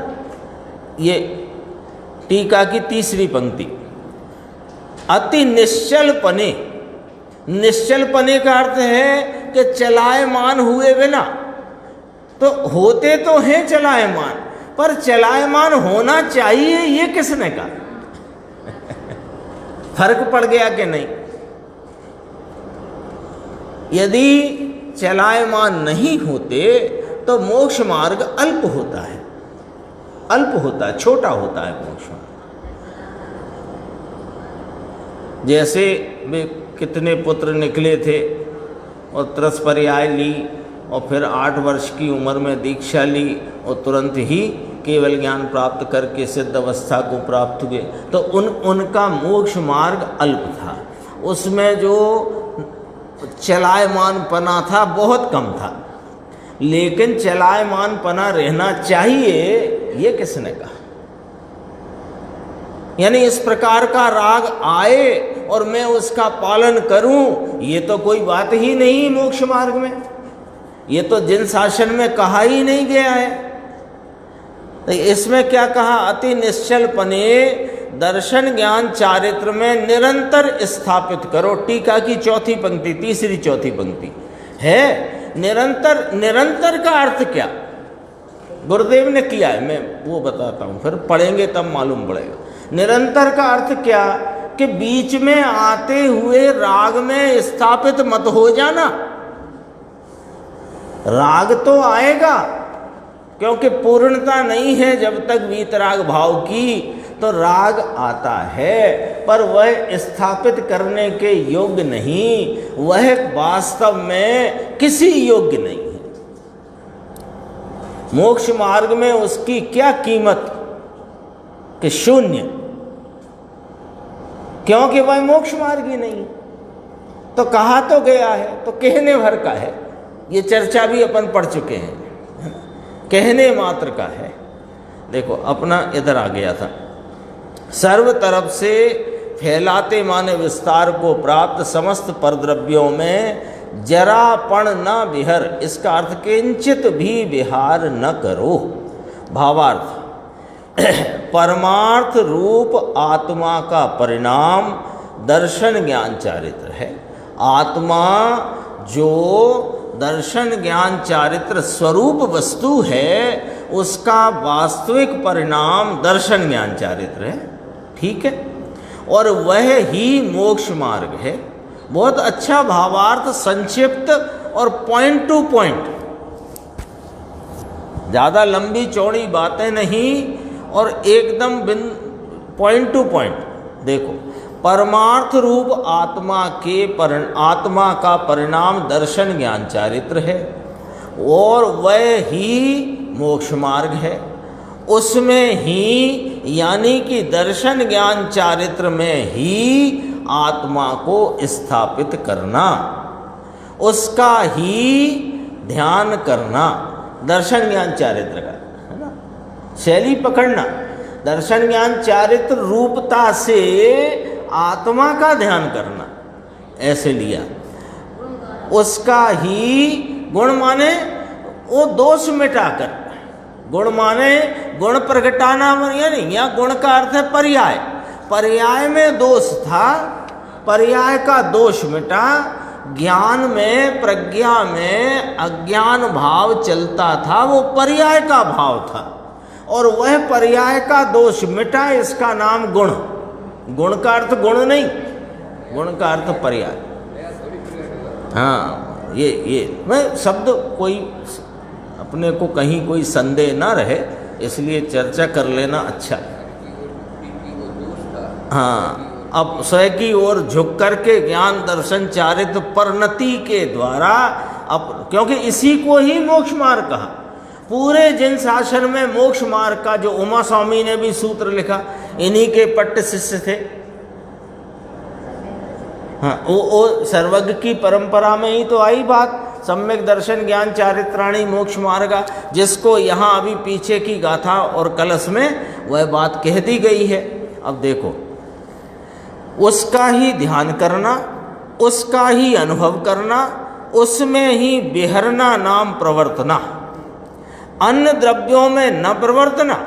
[SPEAKER 1] ये टीका की 3री पंक्ति, अति निश्चल पने। निश्चल पने का अर्थ है कि चलायमान हुए बिना। तो होते तो हैं चलायमान, पर चलायमान होना चाहिए ये किसने कहा? फर्क पड़ गया कि नहीं? यदि चलायमान नहीं होते तो मोक्ष मार्ग अल्प होता है, अल्प होता है, छोटा होता है मोक्ष मार्ग। जैसे वे कितने पुत्र निकले थे और 30 पर्याय ली और फिर 8 वर्ष की उम्र में दीक्षा ली और तुरंत ही केवल ज्ञान प्राप्त करके सिद्ध अवस्था को प्राप्त हुए। तो उनका मोक्ष मार्ग अल्प था, उसमें जो चलायमानपना था बहुत कम था। लेकिन चलायमानपना रहना चाहिए ये किसने कहा? यानी इस प्रकार का राग आए और मैं उसका पालन करूं, ये तो कोई बात ही नहीं मोक्ष मार्ग में। ये तो जिन शासन में कहा ही नहीं गया है। तो इसमें क्या कहा? अति निश्चल पने दर्शन ज्ञान चारित्र में निरंतर स्थापित करो। टीका की 4थी पंक्ति, 3री 4थी पंक्ति है। निरंतर, निरंतर का अर्थ क्या गुरुदेव ने किया है, मैं वो बताता हूँ, फिर पढ़ेंगे तब मालूम पड़ेगा। निरंतर का अर्थ क्या? कि बीच में आते हुए राग में स्थापित मत हो जाना। राग तो आएगा, क्योंकि पूर्णता नहीं है जब तक वीतराग भाव की, तो राग आता है, पर वह स्थापित करने के योग्य नहीं, वह वास्तव में किसी योग्य नहीं है। मोक्ष मार्ग में उसकी क्या कीमत कि शून्य, क्योंकि वह मोक्ष मार्ग ही नहीं। तो कहा तो गया है, तो कहने भर का है। ये चर्चा भी अपन पढ़ चुके हैं, कहने मात्र का है। देखो अपना इधर आ गया था, सर्व तरफ से फैलाते माने विस्तार को प्राप्त समस्त परद्रव्यों में जरापण न विहर, इसका अर्थ किंचित भी विहार न करो। भावार्थ, परमार्थ रूप आत्मा का परिणाम दर्शन ज्ञान चारित्र है। आत्मा जो दर्शन ज्ञान चारित्र स्वरूप वस्तु है, उसका वास्तविक परिणाम दर्शन ज्ञान चारित्र है, ठीक है, और वह ही मोक्ष मार्ग है। बहुत अच्छा भावार्थ, संक्षिप्त और पॉइंट टू पॉइंट, ज़्यादा लंबी चौड़ी बातें नहीं और एकदम पॉइंट टू पॉइंट। देखो, परमार्थ रूप आत्मा का परिणाम दर्शन ज्ञान चारित्र है और वह ही मोक्ष मार्ग है। उसमें ही यानी कि दर्शन ज्ञान चारित्र में ही आत्मा को स्थापित करना, उसका ही ध्यान करना, दर्शन ज्ञान चारित्र का, है ना, शैली पकड़ना। दर्शन ज्ञान चारित्र रूपता से आत्मा का ध्यान करना, ऐसे लिया। उसका ही गुण माने वो दोष मिटाकर, गुण माने गुण प्रगटाना, यानी यहाँ गुण का अर्थ है पर्याय। पर्याय में दोष था, पर्याय का दोष मिटा। ज्ञान में, प्रज्ञा में अज्ञान भाव चलता था, वो पर्याय का भाव था और वह पर्याय का दोष मिटा, इसका नाम गुण। गुण का अर्थ गुण नहीं, गुण का अर्थ पर्याय। हाँ, ये मैं शब्द कोई अपने को कहीं कोई संदेह ना रहे, इसलिए चर्चा कर लेना अच्छा। हाँ, अब स्वयं की ओर झुक करके ज्ञान दर्शन चारित्र परिणति के द्वारा, अब क्योंकि इसी को ही मोक्ष मार्ग कहा। पूरे जिन शासन में मोक्ष मार्ग का, जो उमा स्वामी ने भी सूत्र लिखा, इन्हीं के पट्ट शिष्य थे। हाँ, वो सर्वज्ञ की परंपरा में ही तो आई बात, सम्यक दर्शन ज्ञान चारित्राणी मोक्ष मार्गा, जिसको यहाँ अभी पीछे की गाथा और कलश में वह बात कह दी गई है। अब देखो, उसका ही ध्यान करना, उसका ही अनुभव करना, उसमें ही बिहरना नाम प्रवर्तना, अन्य द्रव्यों में न प्रवर्तना।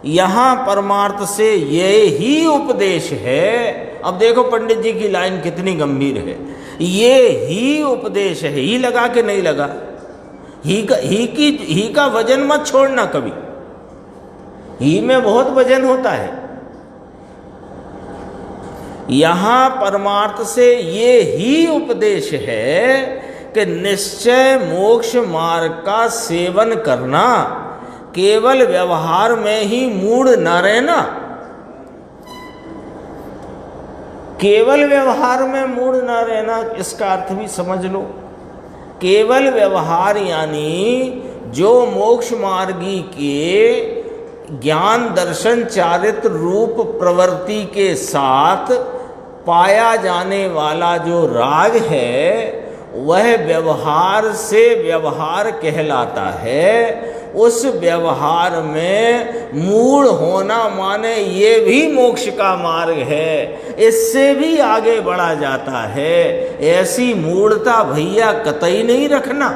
[SPEAKER 1] यहाँ परमार्थ से ये ही उपदेश है। अब देखो पंडित जी की लाइन कितनी गंभीर है। ये ही उपदेश है, ही लगा के नहीं लगा, ही का वजन मत छोड़ना कभी, ही में बहुत वजन होता है। यहाँ परमार्थ से ये ही उपदेश है कि निश्चय मोक्ष मार्ग का सेवन करना, केवल व्यवहार में ही मूढ़ न रहना। केवल व्यवहार में मूढ़ न रहना, इसका अर्थ भी समझ लो। केवल व्यवहार यानी जो मोक्ष मार्गी के ज्ञान दर्शन चारित्र रूप प्रवृत्ति के साथ पाया जाने वाला जो राग है, वह व्यवहार से व्यवहार कहलाता है। उस व्यवहार में मूढ़ होना माने ये भी मोक्ष का मार्ग है, इससे भी आगे बढ़ा जाता है। ऐसी मूढ़ता भैया कतई नहीं रखना।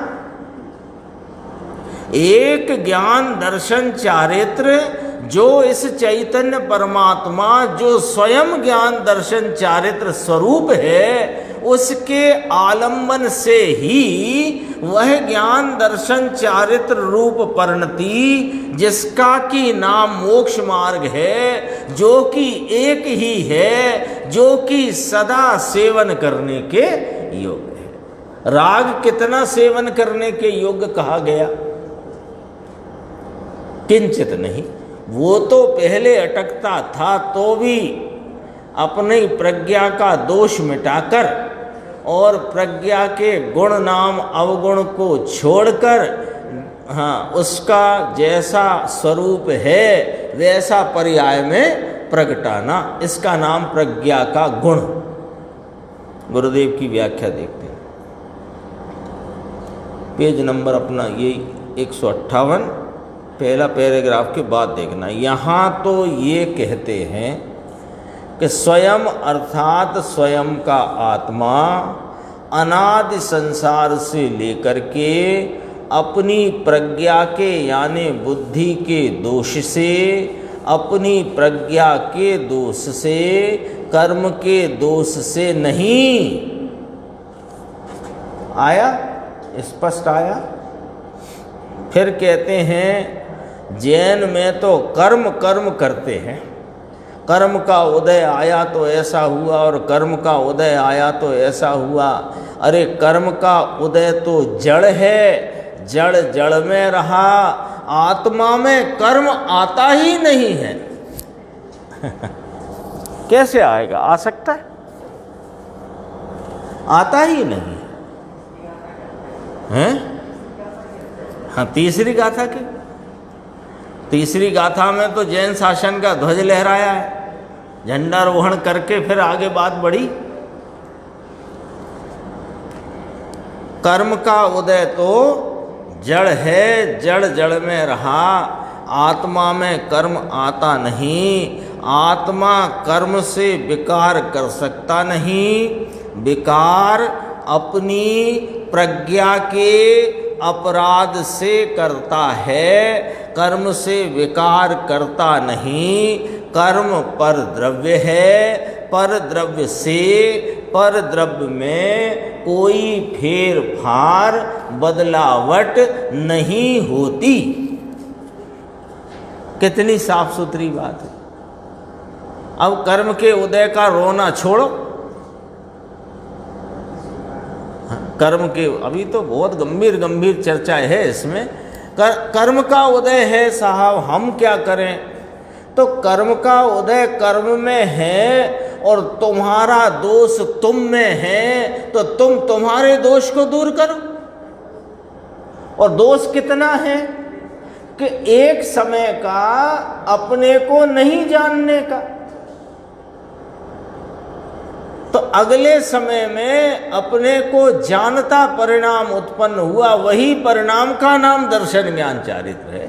[SPEAKER 1] एक ज्ञान दर्शन चारित्र जो इस चैतन्य परमात्मा, जो स्वयं ज्ञान दर्शन चारित्र स्वरूप है, उसके आलंबन से ही वह ज्ञान दर्शन चारित्र रूप परिणति, जिसका कि नाम मोक्ष मार्ग है, जो कि एक ही है, जो कि सदा सेवन करने के योग्य है। राग कितना सेवन करने के योग्य कहा गया? किंचित नहीं। वो तो पहले अटकता था तो भी अपनी प्रज्ञा का दोष मिटाकर और प्रज्ञा के गुण नाम अवगुण को छोड़कर, हाँ, उसका जैसा स्वरूप है वैसा पर्याय में प्रगटाना, इसका नाम प्रज्ञा का गुण। गुरुदेव की व्याख्या देखते हैं, पेज नंबर अपना ये 158, पहला पैराग्राफ के बाद देखना। यहाँ तो ये कहते हैं कि स्वयं अर्थात स्वयं का आत्मा अनादि संसार से लेकर के अपनी प्रज्ञा के यानी बुद्धि के दोष से, अपनी प्रज्ञा के दोष से, कर्म के दोष से नहीं आया। स्पष्ट आया। फिर कहते हैं जैन में तो कर्म कर्म करते हैं, कर्म का उदय आया तो ऐसा हुआ और कर्म का उदय आया तो ऐसा हुआ। अरे कर्म का उदय तो जड़ है, जड़ जड़ में रहा, आत्मा में कर्म आता ही नहीं है। कैसे आएगा? आ सकता है? आता ही नहीं है। हाँ, तीसरी गाथा की, तीसरी गाथा में तो जैन शासन का ध्वज लहराया है, झंडारोहण करके फिर आगे बात बढ़ी। कर्म का उदय तो जड़ है, जड़ जड़ में रहा, आत्मा में कर्म आता नहीं। आत्मा कर्म से विकार कर सकता नहीं, विकार अपनी प्रज्ञा के अपराध से करता है, कर्म से विकार करता नहीं। कर्म पर द्रव्य है, पर द्रव्य से पर द्रव्य में कोई फेर फार बदलावट नहीं होती। कितनी साफ सुथरी बात है। अब कर्म के उदय का रोना छोड़ो, कर्म के अभी तो बहुत गंभीर गंभीर चर्चा है इसमें। कर्म का उदय है साहब, हम क्या करें? तो कर्म का उदय कर्म में है और तुम्हारा दोष तुम में है, तो तुम तुम्हारे दोष को दूर करो। और दोष कितना है कि एक समय का अपने को नहीं जानने का, तो अगले समय में अपने को जानता परिणाम उत्पन्न हुआ, वही परिणाम का नाम दर्शन ज्ञान चारित्र है।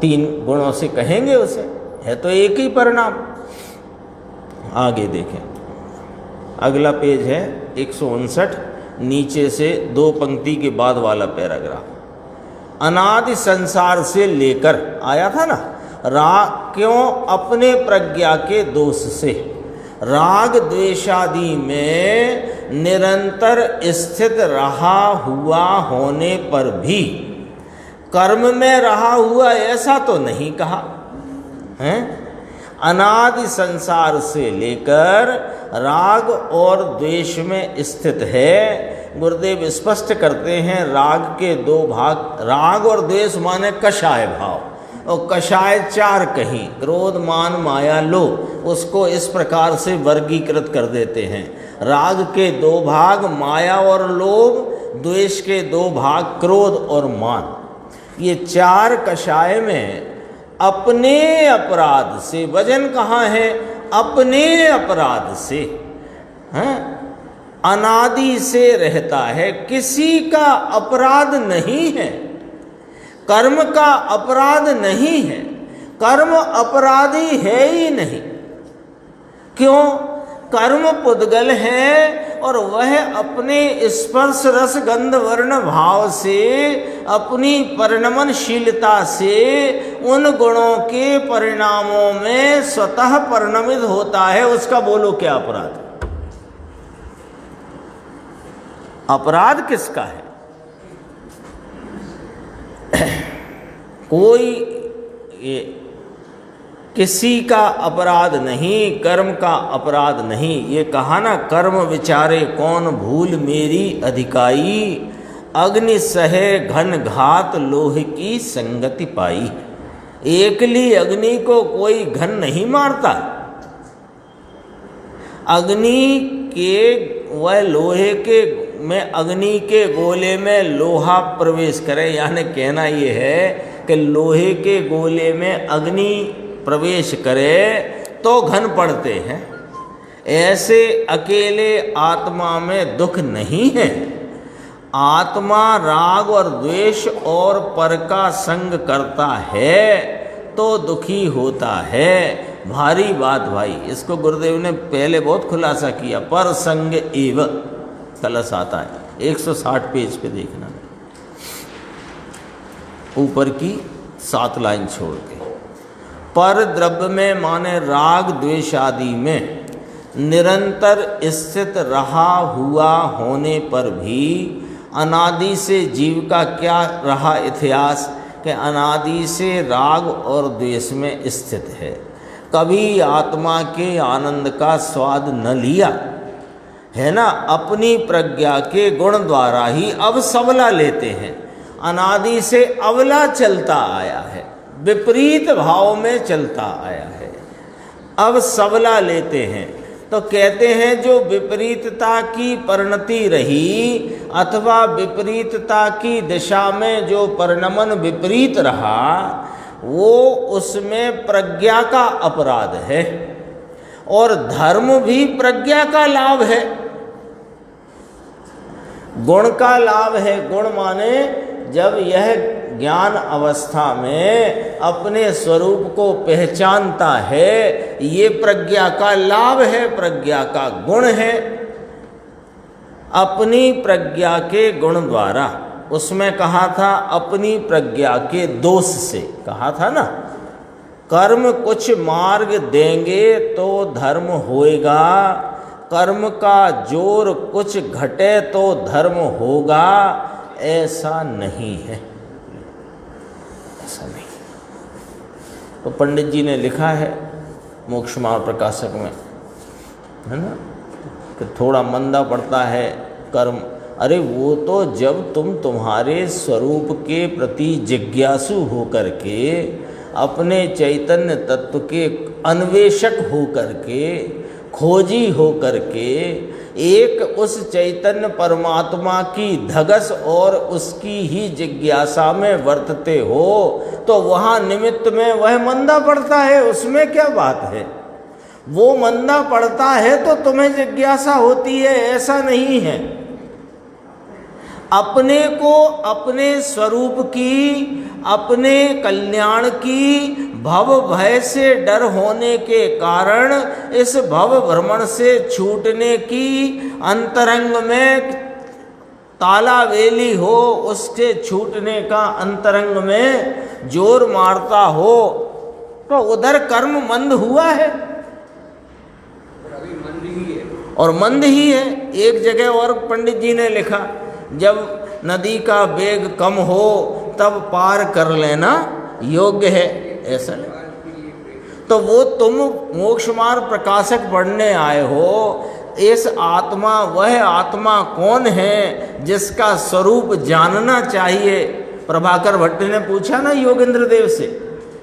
[SPEAKER 1] तीन गुणों से कहेंगे उसे, है तो एक ही परिणाम। आगे देखें, अगला पेज है 159, नीचे से 2 पंक्ति के बाद वाला पैराग्राफ। अनादि संसार से लेकर आया था ना, क्यों? अपने प्रज्ञा के दोष से, राग द्वेषादि में निरंतर स्थित रहा हुआ होने पर भी कर्म में रहा हुआ ऐसा तो नहीं कहा है। अनादि संसार से लेकर राग और द्वेष में स्थित है। गुरुदेव स्पष्ट करते हैं राग के 2 भाग, राग और द्वेष माने कषाय भाव, और कषाय 4 कहीं, क्रोध मान माया लोभ, उसको इस प्रकार से वर्गीकृत कर देते हैं। राग के 2 भाग माया और लोभ, द्वेष के 2 भाग क्रोध और मान। ये 4 कषाय में अपने अपराध से, वजन कहाँ है? अपने अपराध से, हैं? अनादि से रहता है, किसी का अपराध नहीं है, कर्म का अपराध नहीं है, कर्म अपराधी है ही नहीं। क्यों? कर्म पुद्गल है और वह अपने स्पर्श रस गंध वर्ण भाव से, अपनी परिणमनशीलता से उन गुणों के परिणामों में स्वतः परिणमित होता है। उसका बोलो क्या अपराध? अपराध किसका है? कोई किसी का अपराध नहीं, कर्म का अपराध नहीं। ये कहा ना, कर्म विचारे कौन भूल मेरी अधिकाई, अग्नि सहे घन घात लोह की संगति पाई। एकली अग्नि को कोई घन नहीं मारता। अग्नि के वह लोहे के में अग्नि के गोले में लोहा प्रवेश करे, यानी कहना ये है कि लोहे के गोले में अग्नि प्रवेश करे तो घन पड़ते हैं। ऐसे अकेले आत्मा में दुख नहीं है। आत्मा राग और द्वेष और पर का संग करता है तो दुखी होता है। भारी बात भाई। इसको गुरुदेव ने पहले बहुत खुलासा किया। पर संग एव कलश आता है 160 पेज पे देखना, ऊपर की 7 लाइन छोड़ के। पर द्रव्य में माने राग द्वेष आदि में निरंतर स्थित रहा हुआ होने पर भी अनादि से जीव का क्या रहा इतिहास कि अनादि से राग और द्वेष में स्थित है। कभी आत्मा के आनंद का स्वाद न लिया है ना, अपनी प्रज्ञा के गुण द्वारा ही अब सबला लेते हैं। अनादि से अवला चलता आया है, विपरीत भाव में चलता आया है, अब सबला लेते हैं। तो कहते हैं जो विपरीतता की परिणति रही अथवा विपरीतता की दिशा में जो परिणमन विपरीत रहा, वो उसमें प्रज्ञा का अपराध है और धर्म भी प्रज्ञा का लाभ है, गुण का लाभ है। गुण माने जब यह ज्ञान अवस्था में अपने स्वरूप को पहचानता है, ये प्रज्ञा का लाभ है, प्रज्ञा का गुण है। अपनी प्रज्ञा के गुण द्वारा, उसमें कहा था अपनी प्रज्ञा के दोष से, कहा था ना, कर्म कुछ मार्ग देंगे तो धर्म होएगा, कर्म का जोर कुछ घटे तो धर्म होगा, ऐसा नहीं है, ऐसा नहीं। तो पंडित जी ने लिखा है मोक्ष मार्ग प्रकाशक में, है ना, कि थोड़ा मंदा पड़ता है कर्म। अरे वो तो जब तुम तुम्हारे स्वरूप के प्रति जिज्ञासु होकर के, अपने चैतन्य तत्व के अन्वेषक होकर के, खोजी होकर के, एक उस चैतन्य परमात्मा की धगस और उसकी ही जिज्ञासा में वर्तते हो, तो वहाँ निमित्त में वह मंदा पड़ता है, उसमें क्या बात है। वो मंदा पड़ता है तो तुम्हें जिज्ञासा होती है, ऐसा नहीं है। अपने को अपने स्वरूप की, अपने कल्याण की भव भय से डर होने के कारण इस भव भ्रमण से छूटने की अंतरंग में तालावेली हो, उसके छूटने का अंतरंग में जोर मारता हो, तो उधर कर्म मंद हुआ है और मंद ही है। एक जगह और पंडित जी ने लिखा, जब नदी का वेग कम हो तब पार कर लेना योग्य है, ऐसा नहीं। तो वो तुम मोक्ष मार्ग प्रकाशक पढ़ने आए हो, इस आत्मा, वह आत्मा कौन है जिसका स्वरूप जानना चाहिए। प्रभाकर भट्ट ने पूछा ना योगेंद्र देव से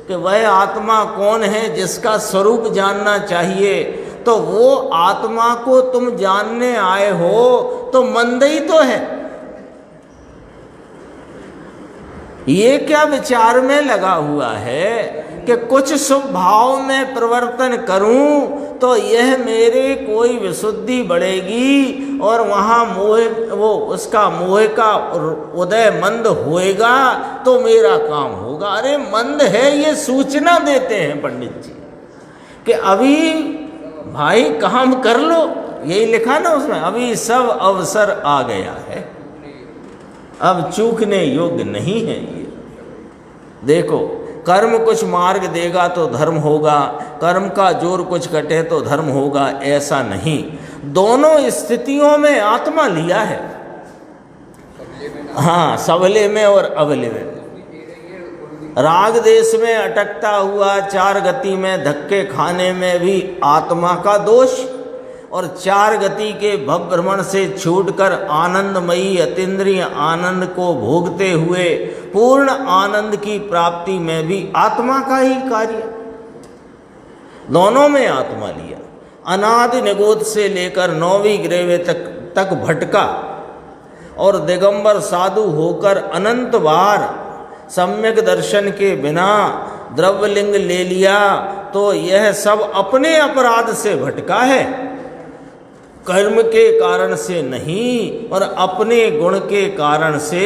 [SPEAKER 1] कि वह आत्मा कौन है जिसका स्वरूप जानना चाहिए, तो वो आत्मा को तुम जानने आए हो तो मंद ही तो है। ये क्या विचार में लगा हुआ है कि कुछ शुभ भाव में परिवर्तन करूं तो यह मेरे कोई विशुद्धि बढ़ेगी और वहाँ मोह, वो उसका मोह का उदय मंद होएगा तो मेरा काम होगा। अरे मंद है, ये सूचना देते हैं पंडित जी कि अभी भाई काम कर लो, यही लिखा ना उसमें, अभी सब अवसर आ गया है, अब चूकने योग्य नहीं है ये। देखो, कर्म कुछ मार्ग देगा तो धर्म होगा, कर्म का जोर कुछ कटे तो धर्म होगा, ऐसा नहीं। दोनों स्थितियों में आत्मा लिया है, हाँ, सबले में और अबले में। राग देश में अटकता हुआ चार गति में धक्के खाने में भी आत्मा का दोष, और चार गति के भव भ्रमण से छूटकर आनंदमयी अतीन्द्रिय आनंद को भोगते हुए पूर्ण आनंद की प्राप्ति में भी आत्मा का ही कार्य। दोनों में आत्मा लिया। अनादि निगोद से लेकर 9वीं ग्रेवे तक भटका और दिगंबर साधु होकर अनंत बार सम्यक दर्शन के बिना द्रव्यलिंग ले लिया, तो यह सब अपने अपराध से भटका है, कर्म के कारण से नहीं, और अपने गुण के कारण से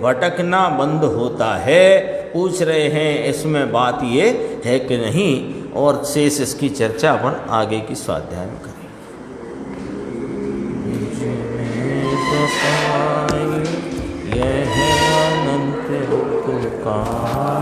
[SPEAKER 1] भटकना बंद होता है। पूछ रहे हैं इसमें बात ये है कि नहीं, और शेष इसकी चर्चा अपन आगे की स्वाध्याय में करें। यह अनंत तुकार